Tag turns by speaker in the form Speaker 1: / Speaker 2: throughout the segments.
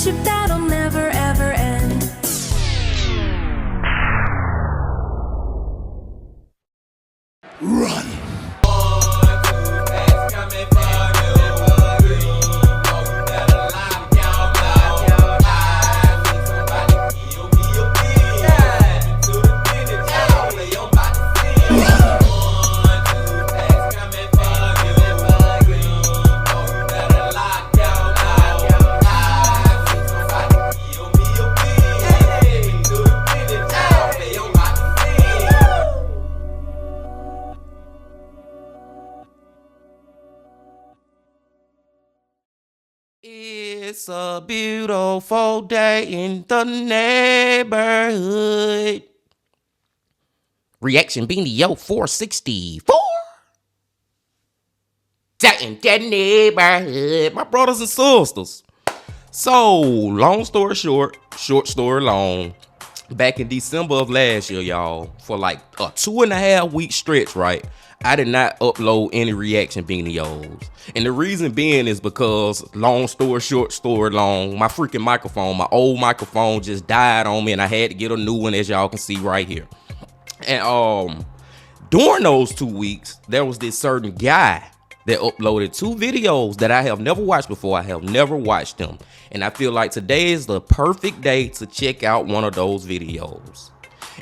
Speaker 1: friendship that'll never ever end.
Speaker 2: Run!
Speaker 3: It's a beautiful day in the neighborhood. Reaction Beanie 464. That in that neighborhood, my brothers and sisters. So, long story short story long. Back in December of last year, y'all, for like a 2.5 week stretch, right? I did not upload any reaction videos. And the reason being is because, long story short, story long, my freaking microphone, my old microphone just died on me and I had to get a new one, as y'all can see right here. And during those 2 weeks, there was this certain guy that uploaded 2 videos that I have never watched before. I have never watched them. And I feel like today is the perfect day to check out one of those videos.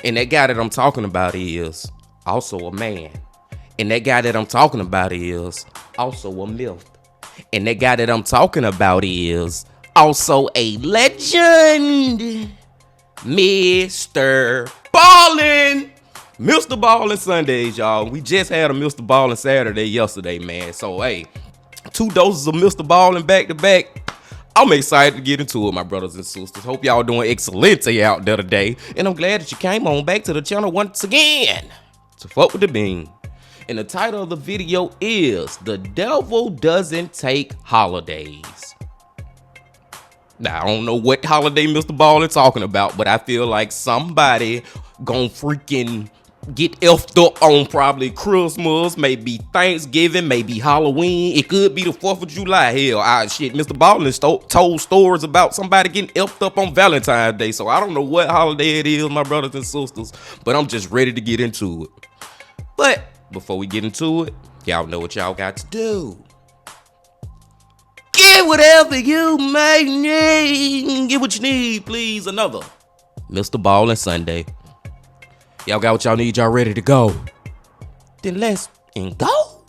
Speaker 3: And that guy that I'm talking about is also a man. And that guy that I'm talking about is also a MILF. And that guy that I'm talking about is also a legend. MrBallen. MrBallen Sundays, y'all. We just had a MrBallen Saturday yesterday, man. So, hey, 2 doses of MrBallen back to back. I'm excited to get into it, my brothers and sisters. Hope y'all doing excelente out there today. And I'm glad that you came on back to the channel once again to fuck with the bean. And the title of the video is The Devil Doesn't Take Holidays. Now, I don't know what holiday MrBallen talking about, but I feel like somebody gon' freaking get effed up on probably Christmas, maybe Thanksgiving, maybe Halloween. It could be the 4th of July. Hell, MrBallen told stories about somebody getting effed up on Valentine's Day. So I don't know what holiday it is, my brothers and sisters, but I'm just ready to get into it. But before we get into it, y'all know what y'all got to do. Get whatever you may need. Get what you need, please. Another MrBallen Sunday. Y'all got what y'all need, y'all ready to go. Then let's go.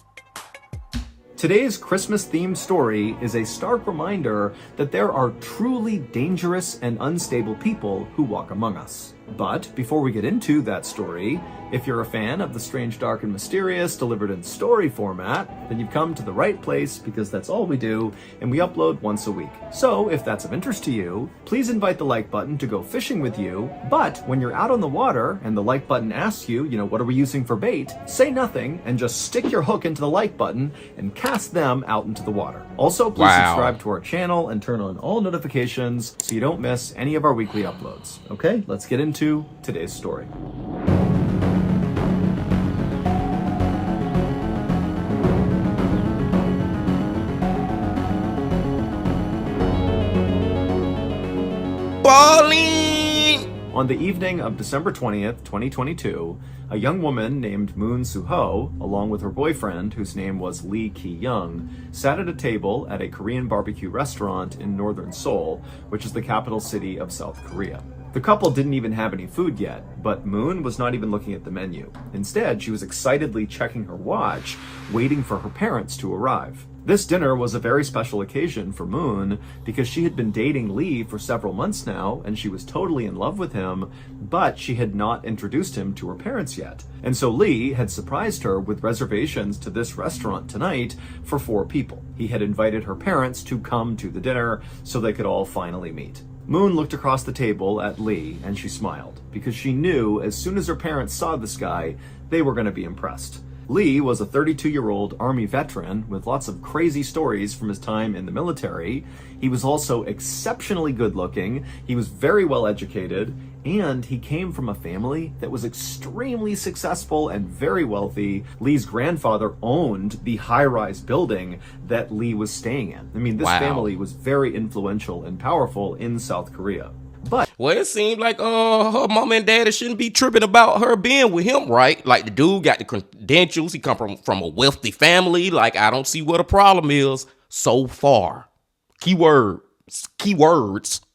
Speaker 4: Today's Christmas-themed story is a stark reminder that there are truly dangerous and unstable people who walk among us. But before we get into that story, if you're a fan of the strange, dark, and mysterious delivered in story format, then you've come to the right place because that's all we do, and we upload once a week. So if that's of interest to you, please invite the like button to go fishing with you, but when you're out on the water and the like button asks you, what are we using for bait, say nothing and just stick your hook into the like button and cast them out into the water. Also, please subscribe to our channel and turn on all notifications so you don't miss any of our weekly uploads. Okay, let's get into today's story. On the evening of December 20th, 2022, a young woman named Moon Soo-ho, along with her boyfriend, whose name was Lee Ki-young, sat at a table at a Korean barbecue restaurant in northern Seoul, which is the capital city of South Korea. The couple didn't even have any food yet, but Moon was not even looking at the menu. Instead, she was excitedly checking her watch, waiting for her parents to arrive. This dinner was a very special occasion for Moon because she had been dating Lee for several months now and she was totally in love with him, but she had not introduced him to her parents yet. And so Lee had surprised her with reservations to this restaurant tonight for 4 people. He had invited her parents to come to the dinner so they could all finally meet. Moon looked across the table at Lee and she smiled because she knew as soon as her parents saw this guy, they were going to be impressed. Lee was a 32-year-old Army veteran with lots of crazy stories from his time in the military. He was also exceptionally good-looking, he was very well educated, And he came from a family that was extremely successful and very wealthy. Lee's grandfather owned the high-rise building that Lee was staying in. I mean, this family was very influential and powerful in South Korea. But
Speaker 3: well, it seemed like her mom and daddy shouldn't be tripping about her being with him, right? Like the dude got the credentials. He come from a wealthy family. Like, I don't see what a problem is so far. Keywords,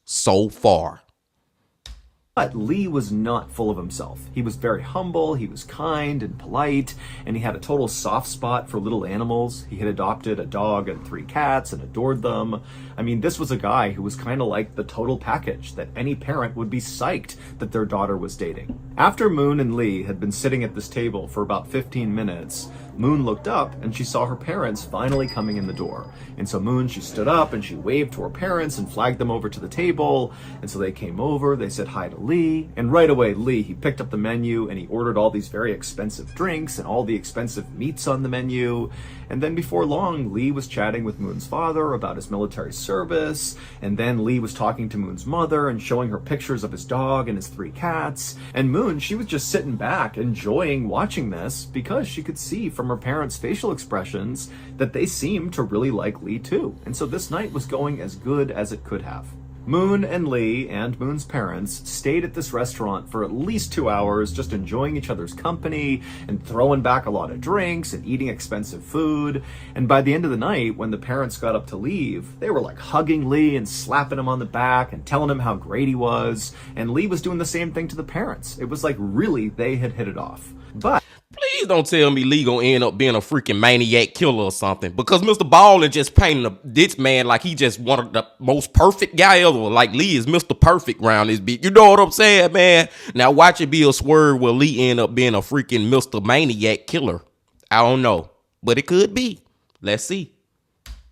Speaker 3: so far.
Speaker 4: But Lee was not full of himself. He was very humble, he was kind and polite, and he had a total soft spot for little animals. He had adopted a dog and 3 cats and adored them. I mean, this was a guy who was kind of like the total package that any parent would be psyched that their daughter was dating. After Moon and Lee had been sitting at this table for about 15 minutes, Moon looked up and she saw her parents finally coming in the door. And so Moon, she stood up and she waved to her parents and flagged them over to the table. And so they came over, they said hi to Lee. And right away, Lee, he picked up the menu and he ordered all these very expensive drinks and all the expensive meats on the menu. And then before long, Lee was chatting with Moon's father about his military service. And then Lee was talking to Moon's mother and showing her pictures of his dog and his 3 cats. And Moon, she was just sitting back enjoying watching this because she could see from her parents' facial expressions that they seemed to really like Lee too. And so this night was going as good as it could have. Moon and Lee and Moon's parents stayed at this restaurant for at least 2 hours, just enjoying each other's company and throwing back a lot of drinks and eating expensive food. And by the end of the night, when the parents got up to leave, they were like hugging Lee and slapping him on the back and telling him how great he was. And Lee was doing the same thing to the parents. It was like really they had hit it off. But
Speaker 3: please don't tell me Lee gonna end up being a freaking maniac killer or something. Because MrBallen just painted this man like he just one of the most perfect guy ever. Like Lee is Mr. Perfect round this beat. You know what I'm saying, man? Now watch it be a swerve where Lee end up being a freaking Mr. Maniac killer. I don't know. But it could be. Let's see.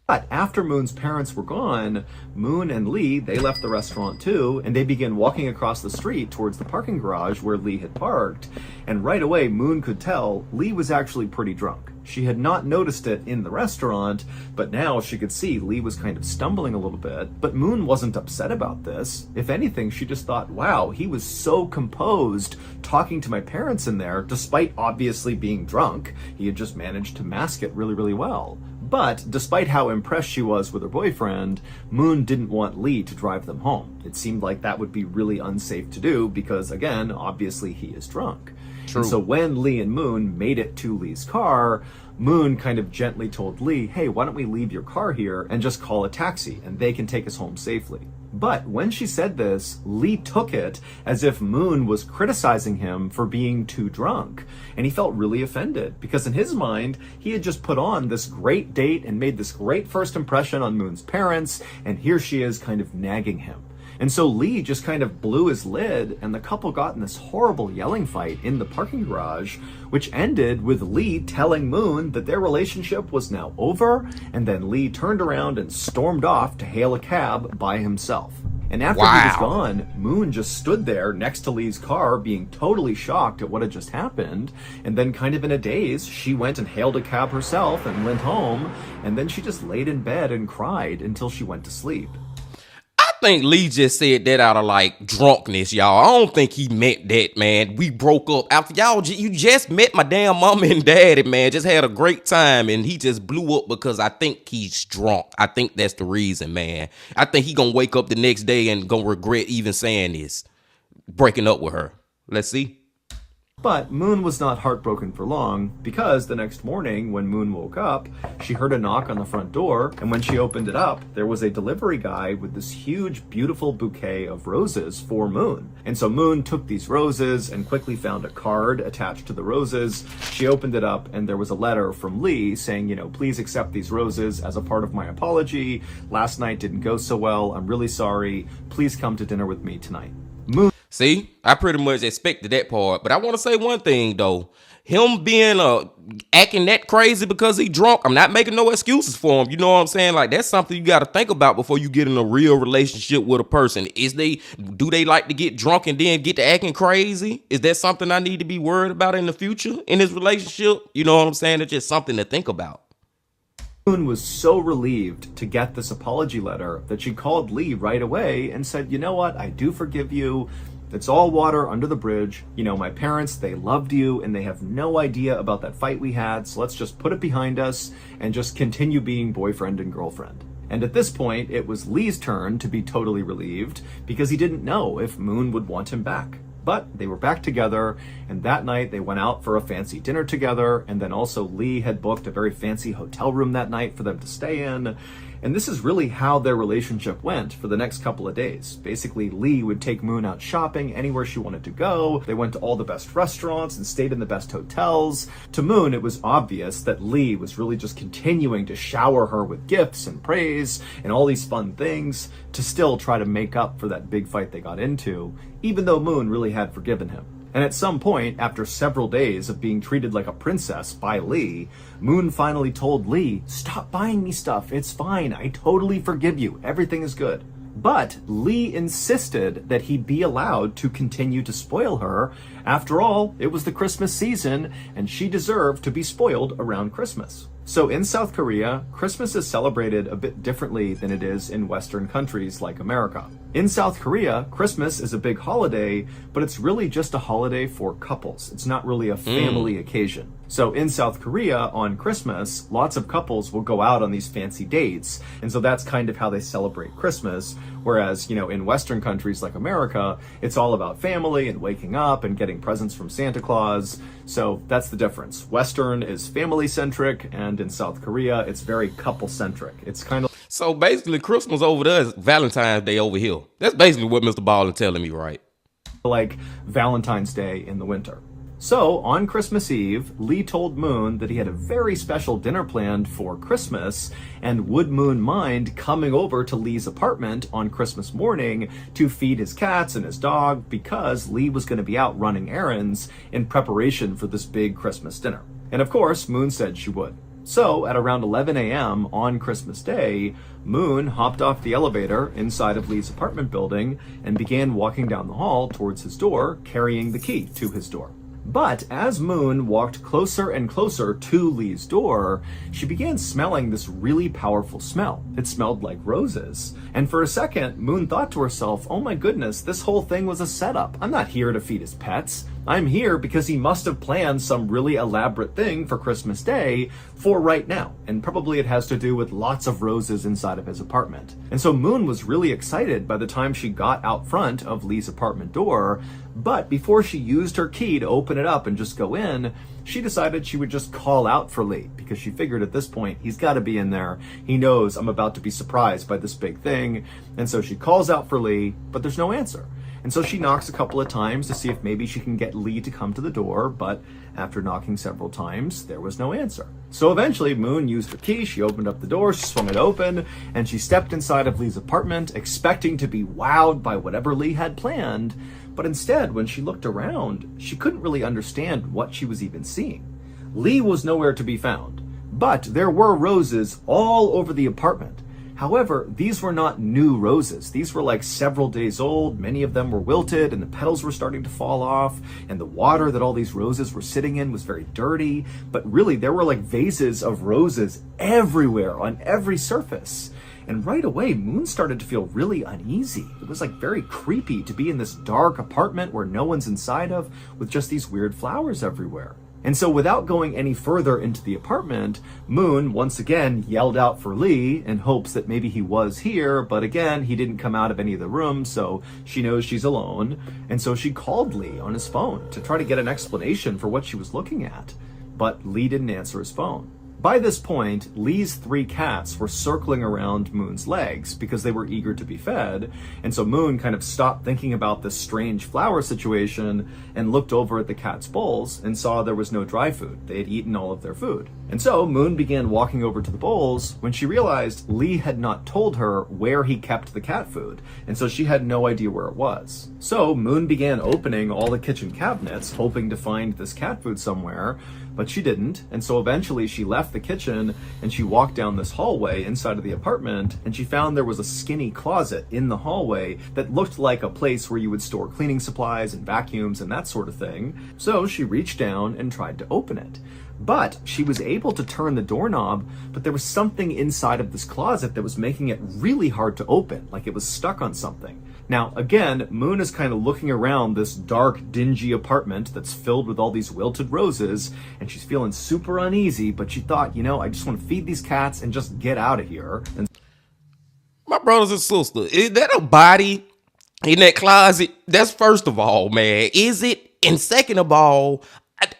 Speaker 4: But after Moon's parents were gone, Moon and Lee, they left the restaurant too, and they began walking across the street towards the parking garage where Lee had parked. And right away, Moon could tell Lee was actually pretty drunk. She had not noticed it in the restaurant, but now she could see Lee was kind of stumbling a little bit. But Moon wasn't upset about this. If anything, she just thought, wow, he was so composed talking to my parents in there, despite obviously being drunk. He had just managed to mask it really, really well. But despite how impressed she was with her boyfriend, Moon didn't want Lee to drive them home. It seemed like that would be really unsafe to do because, again, obviously he is drunk.
Speaker 3: True.
Speaker 4: And so when Lee and Moon made it to Lee's car, Moon kind of gently told Lee, hey, why don't we leave your car here and just call a taxi and they can take us home safely. But when she said this, Lee took it as if Moon was criticizing him for being too drunk. And he felt really offended because in his mind, he had just put on this great date and made this great first impression on Moon's parents. And here she is kind of nagging him. And so Lee just kind of blew his lid and the couple got in this horrible yelling fight in the parking garage, which ended with Lee telling Moon that their relationship was now over. And then Lee turned around and stormed off to hail a cab by himself. And after he was gone, Moon just stood there next to Lee's car being totally shocked at what had just happened. And then kind of in a daze, she went and hailed a cab herself and went home. And then she just laid in bed and cried until she went to sleep.
Speaker 3: I think Lee just said that out of like drunkenness, y'all. I don't think he meant that, man. We broke up after you just met my damn mama and daddy, man. Just had a great time and he just blew up because I think he's drunk. I think that's the reason, man. I think he gonna wake up the next day and gonna regret even saying this, breaking up with her. Let's see.
Speaker 4: But Moon was not heartbroken for long because the next morning when Moon woke up, she heard a knock on the front door. And when she opened it up, there was a delivery guy with this huge, beautiful bouquet of roses for Moon. And so Moon took these roses and quickly found a card attached to the roses. She opened it up and there was a letter from Lee saying, you know, please accept these roses as a part of my apology. Last night didn't go so well. I'm really sorry. Please come to dinner with me tonight. Moon.
Speaker 3: See, I pretty much expected that part, but I want to say one thing though. Him being acting that crazy because he drunk, I'm not making no excuses for him. You know what I'm saying? Like that's something you got to think about before you get in a real relationship with a person. Do they like to get drunk and then get to acting crazy? Is that something I need to be worried about in the future in this relationship? You know what I'm saying? It's just something to think about.
Speaker 4: Moon was so relieved to get this apology letter that she called Lee right away and said, you know what? I do forgive you. It's all water under the bridge. You know, my parents, they loved you and they have no idea about that fight we had, so let's just put it behind us and just continue being boyfriend and girlfriend. And at this point, it was Lee's turn to be totally relieved because he didn't know if Moon would want him back. But they were back together, and that night they went out for a fancy dinner together, and then also Lee had booked a very fancy hotel room that night for them to stay in. And this is really how their relationship went for the next couple of days. Basically, Lee would take Moon out shopping anywhere she wanted to go. They went to all the best restaurants and stayed in the best hotels. To Moon, it was obvious that Lee was really just continuing to shower her with gifts and praise and all these fun things to still try to make up for that big fight they got into, even though Moon really had forgiven him. And at some point, after several days of being treated like a princess by Lee, Moon finally told Lee, "Stop buying me stuff, it's fine, I totally forgive you, everything is good." But Lee insisted that he be allowed to continue to spoil her. After all, it was the Christmas season, and she deserved to be spoiled around Christmas. So in South Korea, Christmas is celebrated a bit differently than it is in Western countries like America. In South Korea, Christmas is a big holiday, but it's really just a holiday for couples. It's not really a family occasion. So in South Korea, on Christmas, lots of couples will go out on these fancy dates. And so that's kind of how they celebrate Christmas. Whereas, you know, in Western countries like America, it's all about family and waking up and getting presents from Santa Claus. So that's the difference. Western is family-centric, and in South Korea, it's very couple-centric. It's kind of
Speaker 3: So basically, Christmas over there is Valentine's Day over here. That's basically what MrBallen telling me, right?
Speaker 4: like Valentine's Day in the winter. So, on Christmas Eve, Lee told Moon that he had a very special dinner planned for Christmas, and would Moon mind coming over to Lee's apartment on Christmas morning to feed his cats and his dog, because Lee was going to be out running errands in preparation for this big Christmas dinner. And of course, Moon said she would. So, at around 11 a.m. on Christmas Day, Moon hopped off the elevator inside of Lee's apartment building and began walking down the hall towards his door, carrying the key to his door. But as Moon walked closer and closer to Lee's door, she began smelling this really powerful smell. It smelled like roses. And for a second, Moon thought to herself, oh my goodness, this whole thing was a setup. I'm not here to feed his pets. I'm here because he must have planned some really elaborate thing for Christmas Day for right now. And probably it has to do with lots of roses inside of his apartment. And so Moon was really excited by the time she got out front of Lee's apartment door. But before she used her key to open it up and just go in, she decided she would just call out for Lee, because she figured at this point, he's got to be in there. He knows I'm about to be surprised by this big thing. And so she calls out for Lee, but there's no answer. And so she knocks a couple of times to see if maybe she can get Lee to come to the door, but after knocking several times, there was no answer. So eventually, Moon used her key, she opened up the door, she swung it open, and she stepped inside of Lee's apartment, expecting to be wowed by whatever Lee had planned. But instead, when she looked around, she couldn't really understand what she was even seeing. Lee was nowhere to be found, but there were roses all over the apartment. However, these were not new roses. These were like several days old. Many of them were wilted and the petals were starting to fall off, and the water that all these roses were sitting in was very dirty. But really, there were like vases of roses everywhere on every surface. And right away, Moon started to feel really uneasy. It was like very creepy to be in this dark apartment where no one's inside of, with just these weird flowers everywhere. And so without going any further into the apartment, Moon once again yelled out for Lee in hopes that maybe he was here, but again, he didn't come out of any of the rooms, so she knows she's alone. And so she called Lee on his phone to try to get an explanation for what she was looking at. But Lee didn't answer his phone. By this point, Lee's 3 cats were circling around Moon's legs because they were eager to be fed, and so Moon kind of stopped thinking about this strange flower situation and looked over at the cats' bowls and saw there was no dry food. They had eaten all of their food. And so Moon began walking over to the bowls when she realized Lee had not told her where he kept the cat food, and so she had no idea where it was. So Moon began opening all the kitchen cabinets, hoping to find this cat food somewhere, but she didn't, and so eventually she left the kitchen and she walked down this hallway inside of the apartment, and she found there was a skinny closet in the hallway that looked like a place where you would store cleaning supplies and vacuums and that sort of thing. So she reached down and tried to open it. But she was able to turn the doorknob, but there was something inside of this closet that was making it really hard to open, like it was stuck on something. Now, again, Moon is kind of looking around this dark, dingy apartment that's filled with all these wilted roses, and she's feeling super uneasy, but she thought, I just want to feed these cats and just get out of here. And
Speaker 3: My brothers and sisters, is that a body in that closet? That's first of all, man. Is it? And second of all,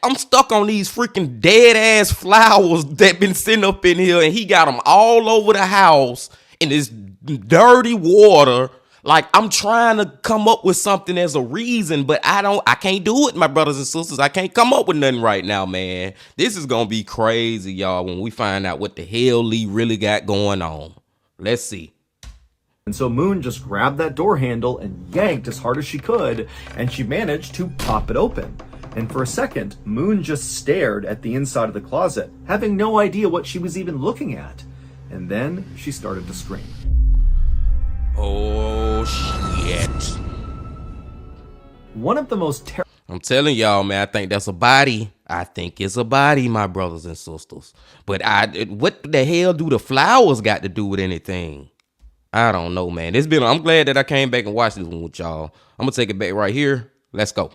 Speaker 3: I'm stuck on these freaking dead ass flowers that been sitting up in here, and he got them all over the house in this dirty water. Like, I'm trying to come up with something as a reason, but I can't do it, my brothers and sisters. I can't come up with nothing right now, man. This is gonna be crazy, y'all, when we find out what the hell Lee really got going on. Let's see.
Speaker 4: And so Moon just grabbed that door handle and yanked as hard as she could, and she managed to pop it open. And for a second, Moon just stared at the inside of the closet, having no idea what she was even looking at. And then she started to scream.
Speaker 3: Oh, shit.
Speaker 4: One of the most
Speaker 3: I'm telling y'all, man, I think that's a body. I think it's a body, my brothers and sisters. But what the hell do the flowers got to do with anything? I don't know, man. I'm glad that I came back and watched this one with y'all. I'm gonna take it back right here. Let's go.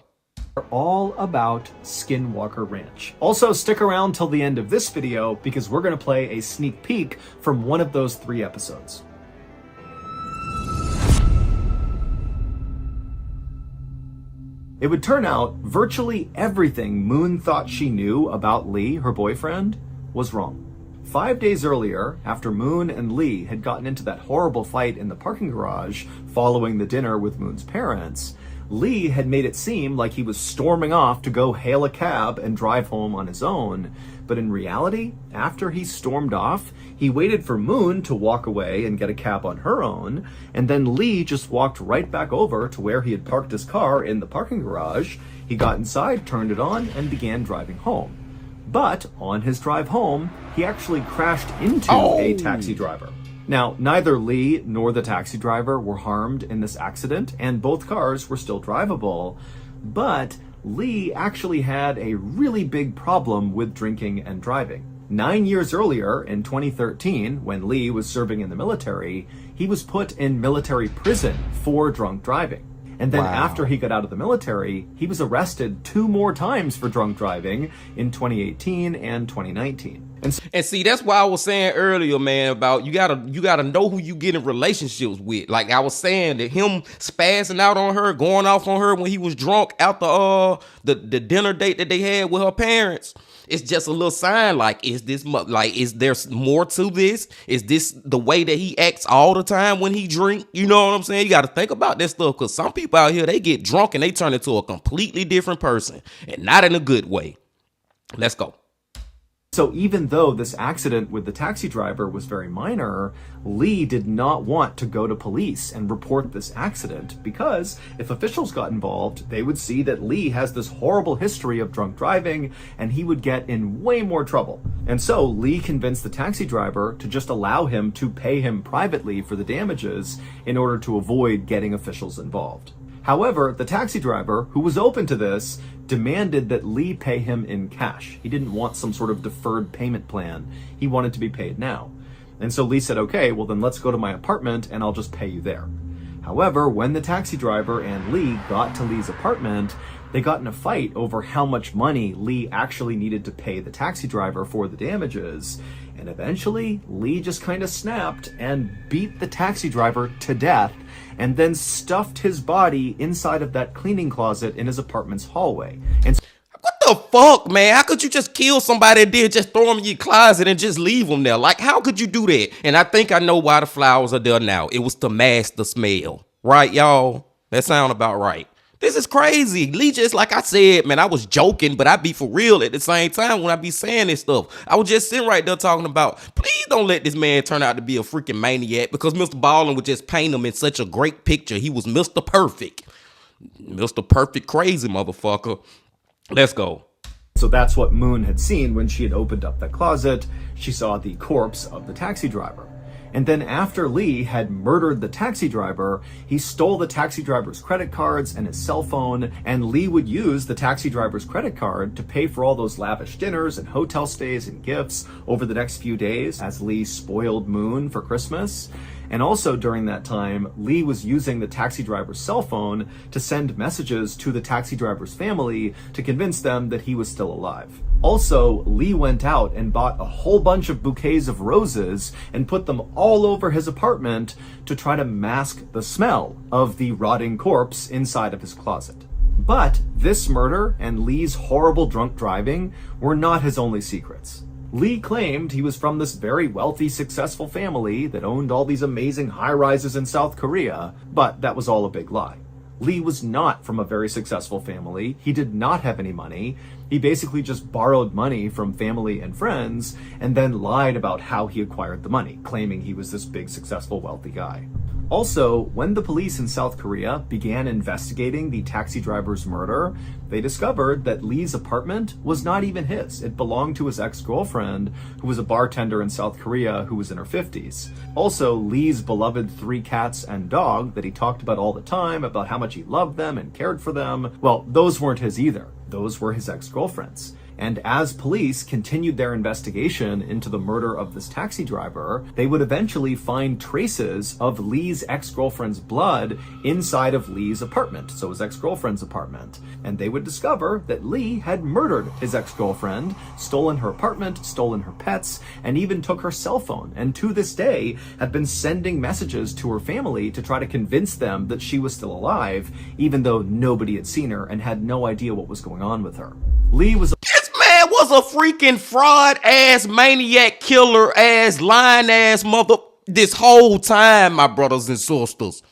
Speaker 4: All about Skinwalker Ranch. Also, stick around till the end of this video because we're gonna play a sneak peek from one of those 3 episodes. It would turn out virtually everything Moon thought she knew about Lee, her boyfriend, was wrong. 5 days earlier, after Moon and Lee had gotten into that horrible fight in the parking garage following the dinner with Moon's parents, Lee had made it seem like he was storming off to go hail a cab and drive home on his own. But in reality, after he stormed off, he waited for Moon to walk away and get a cab on her own, and then Lee just walked right back over to where he had parked his car in the parking garage. He got inside, turned it on, and began driving home. But on his drive home, he actually crashed into a taxi driver. Now, neither Lee nor the taxi driver were harmed in this accident, and both cars were still drivable, but Lee actually had a really big problem with drinking and driving. 9 years earlier, in 2013, when Lee was serving in the military, he was put in military prison for drunk driving. And then after he got out of the military, he was arrested 2 more times for drunk driving in 2018 and 2019.
Speaker 3: And see, that's why I was saying earlier, man, about you gotta know who you get in relationships with. Like I was saying, that him spazzing out on her, going off on her when he was drunk after the dinner date that they had with her parents. It's just a little sign like, is there more to this? Is this the way that he acts all the time when he drink? You know what I'm saying? You got to think about that stuff, because some people out here, they get drunk and they turn into a completely different person, and not in a good way. Let's go.
Speaker 4: So even though this accident with the taxi driver was very minor, Lee did not want to go to police and report this accident, because if officials got involved, they would see that Lee has this horrible history of drunk driving, and he would get in way more trouble. And so Lee convinced the taxi driver to just allow him to pay him privately for the damages in order to avoid getting officials involved. However, the taxi driver, who was open to this, demanded that Lee pay him in cash. He didn't want some sort of deferred payment plan. He wanted to be paid now. And so Lee said, okay, well then let's go to my apartment and I'll just pay you there. However, when the taxi driver and Lee got to Lee's apartment, they got in a fight over how much money Lee actually needed to pay the taxi driver for the damages. And eventually, Lee just kind of snapped and beat the taxi driver to death, and then stuffed his body inside of that cleaning closet in his apartment's hallway. And
Speaker 3: what the fuck, man? How could you just kill somebody and then just throw them in your closet and just leave them there? Like, how could you do that? And I think I know why the flowers are there now. It was to mask the smell. Right, y'all? That sound about right. This is crazy. Lee, just like I said, man, I was joking, but I be for real at the same time when I be saying this stuff. I was just sitting right there talking about, please don't let this man turn out to be a freaking maniac, because MrBallen would just paint him in such a great picture. He was Mr. Perfect. Mr. Perfect crazy motherfucker. Let's go.
Speaker 4: So that's what Moon had seen when she had opened up that closet. She saw the corpse of the taxi driver. And then after Lee had murdered the taxi driver, he stole the taxi driver's credit cards and his cell phone, and Lee would use the taxi driver's credit card to pay for all those lavish dinners and hotel stays and gifts over the next few days as Lee spoiled Moon for Christmas. And also during that time, Lee was using the taxi driver's cell phone to send messages to the taxi driver's family to convince them that he was still alive. Also, Lee went out and bought a whole bunch of bouquets of roses and put them all over his apartment to try to mask the smell of the rotting corpse inside of his closet. But this murder and Lee's horrible drunk driving were not his only secrets. Lee claimed he was from this very wealthy, successful family that owned all these amazing high-rises in South Korea, but that was all a big lie. Lee was not from a very successful family. He did not have any money. He basically just borrowed money from family and friends and then lied about how he acquired the money, claiming he was this big, successful, wealthy guy. Also, when the police in South Korea began investigating the taxi driver's murder, they discovered that Lee's apartment was not even his. It belonged to his ex-girlfriend, who was a bartender in South Korea who was in her 50s. Also, Lee's beloved 3 cats and dog that he talked about all the time, about how much he loved them and cared for them, well, those weren't his either. Those were his ex-girlfriend's. And as police continued their investigation into the murder of this taxi driver, they would eventually find traces of Lee's ex-girlfriend's blood inside of Lee's apartment, so his ex-girlfriend's apartment. And they would discover that Lee had murdered his ex-girlfriend, stolen her apartment, stolen her pets, and even took her cell phone, and to this day have been sending messages to her family to try to convince them that she was still alive, even though nobody had seen her and had no idea what was going on with her. Lee was
Speaker 3: Was a freaking fraud ass, maniac, killer ass, lying ass mother this whole time, my brothers and sisters.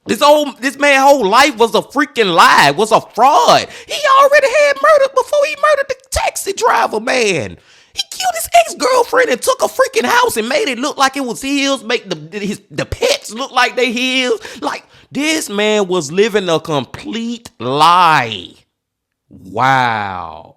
Speaker 3: This man's whole life was a freaking lie, was a fraud. He already had murdered before he murdered the taxi driver, man. He killed his ex-girlfriend and took a freaking house and made it look like it was his, make the pets look like they his. Like, this man was living a complete lie. Wow.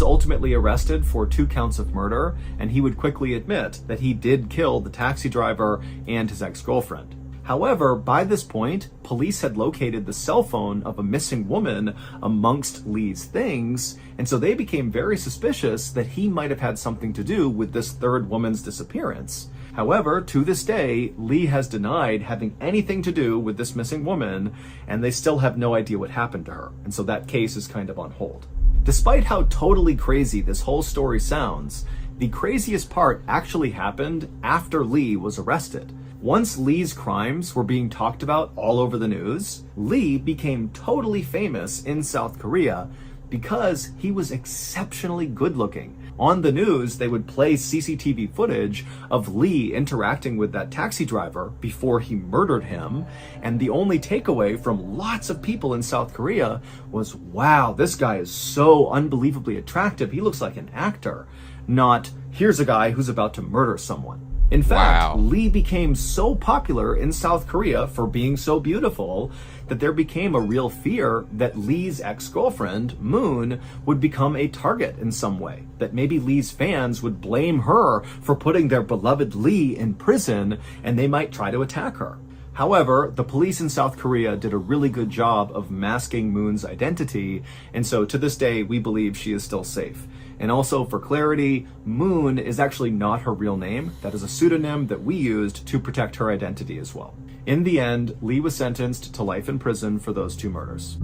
Speaker 4: Ultimately arrested for 2 counts of murder, and he would quickly admit that he did kill the taxi driver and his ex-girlfriend. However, by this point, police had located the cell phone of a missing woman amongst Lee's things, and so they became very suspicious that he might have had something to do with this third woman's disappearance. However, to this day, Lee has denied having anything to do with this missing woman, and they still have no idea what happened to her, and so that case is kind of on hold. Despite how totally crazy this whole story sounds, the craziest part actually happened after Lee was arrested. Once Lee's crimes were being talked about all over the news, Lee became totally famous in South Korea because he was exceptionally good looking. On the news, they would play CCTV footage of Lee interacting with that taxi driver before he murdered him, and the only takeaway from lots of people in South Korea was, wow, this guy is so unbelievably attractive, he looks like an actor, not, here's a guy who's about to murder someone. In fact, Lee became so popular in South Korea for being so beautiful that there became a real fear that Lee's ex-girlfriend, Moon, would become a target in some way, that maybe Lee's fans would blame her for putting their beloved Lee in prison and they might try to attack her. However, the police in South Korea did a really good job of masking Moon's identity, and so to this day, we believe she is still safe. And also, for clarity, Moon is actually not her real name. That is a pseudonym that we used to protect her identity as well. In the end, Lee was sentenced to life in prison for those 2 murders.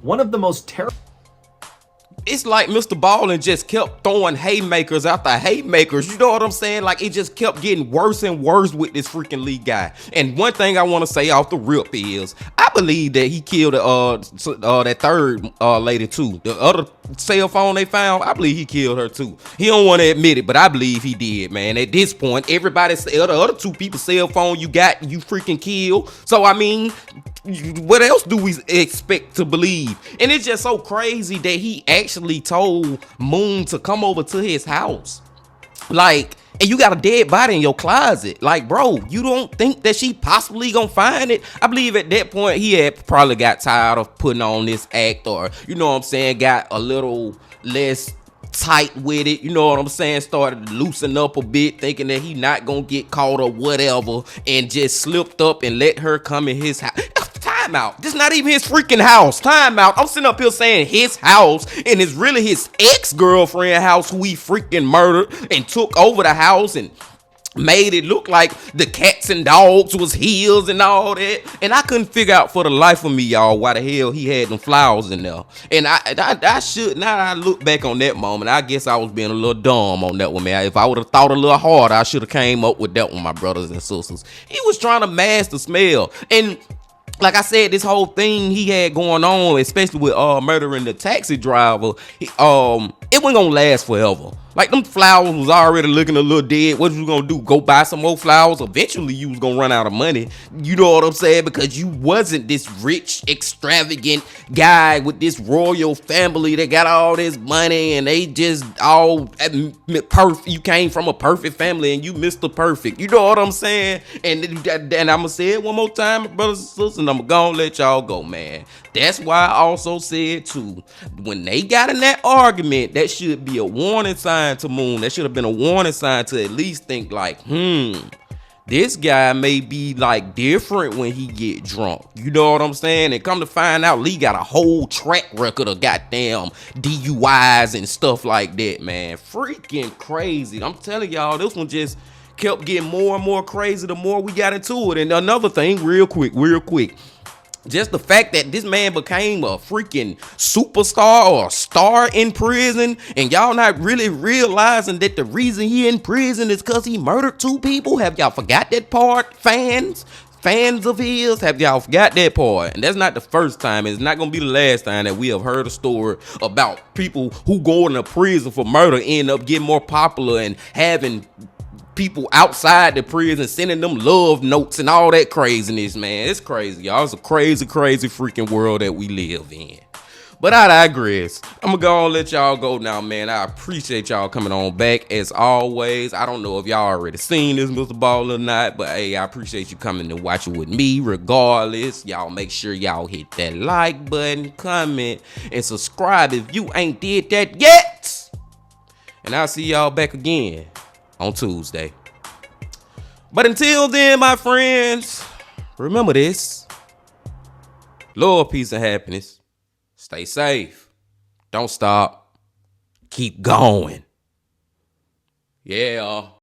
Speaker 4: One of the most terrible...
Speaker 3: It's like MrBallen just kept throwing haymakers after haymakers. You know what I'm saying? Like, it just kept getting worse and worse with this freaking Lee guy. And one thing I want to say off the rip is, I believe that he killed that third lady too. The other cell phone they found, I believe he killed her too. He don't want to admit it, but I believe he did, man. At this point, everybody's the other 2 people's cell phone you freaking killed. So, I mean, what else do we expect to believe? And it's just so crazy that he actually told Moon to come over to his house. Like, and you got a dead body in your closet. Like, bro, you don't think that she possibly gonna find it? I believe at that point he had probably got tired of putting on this act, or, you know what I'm saying, got a little less tight with it, you know what I'm saying, started to loosen up a bit, thinking that he not gonna get caught or whatever, and just slipped up and let her come in his house. time out. This not even his freaking house. Time out. I'm sitting up here saying his house, and it's really his ex-girlfriend house who he freaking murdered and took over the house and made it look like the cats and dogs was his and all that. And I couldn't figure out for the life of me, y'all, why the hell he had them flowers in there. And I should, now that I look back on that moment, I guess I was being a little dumb on that one, man. If I would have thought a little harder, I should have came up with that one, my brothers and sisters. He was trying to mask the smell. And like I said, this whole thing he had going on, especially with murdering the taxi driver, it wasn't gonna last forever. Like, them flowers was already looking a little dead. What you gonna do? Go buy some more flowers? Eventually, you was gonna run out of money. You know what I'm saying? Because you wasn't this rich, extravagant guy with this royal family that got all this money and they just all perfect. You came from a perfect family and you Mr. Perfect. You know what I'm saying? And I'm gonna say it one more time, brothers and sisters, and I'm gonna let y'all go, man. That's why I also said too, when they got in that argument, that should be a warning sign to Moon. That should have been a warning sign to at least think like, this guy may be like different when he get drunk. You know what I'm saying? And come to find out, Lee got a whole track record of goddamn DUIs and stuff like that, man. Freaking crazy. I'm telling y'all, this one just kept getting more and more crazy the more we got into it. And another thing, real quick. Just the fact that this man became a freaking superstar or a star in prison, and y'all not really realizing that the reason he in prison is because he murdered 2 people. Have y'all forgot that part? Fans of his, have y'all forgot that part? And that's not the first time. It's not gonna be the last time that we have heard a story about people who go into prison for murder end up getting more popular and having people outside the prison sending them love notes and all that craziness, man. It's crazy, y'all. It's a crazy freaking world that we live in. But I digress. I'm gonna go and let y'all go now, man. I appreciate y'all coming on back as always. I don't know if y'all already seen this MrBallen or not, but hey, I appreciate you coming to watch it with me regardless. Y'all make sure y'all hit that like button, comment, and subscribe if you ain't did that yet. And I'll see y'all back again on Tuesday. But until then, my friends, remember this: love, peace, and happiness. Stay safe. Don't stop. Keep going. Yeah.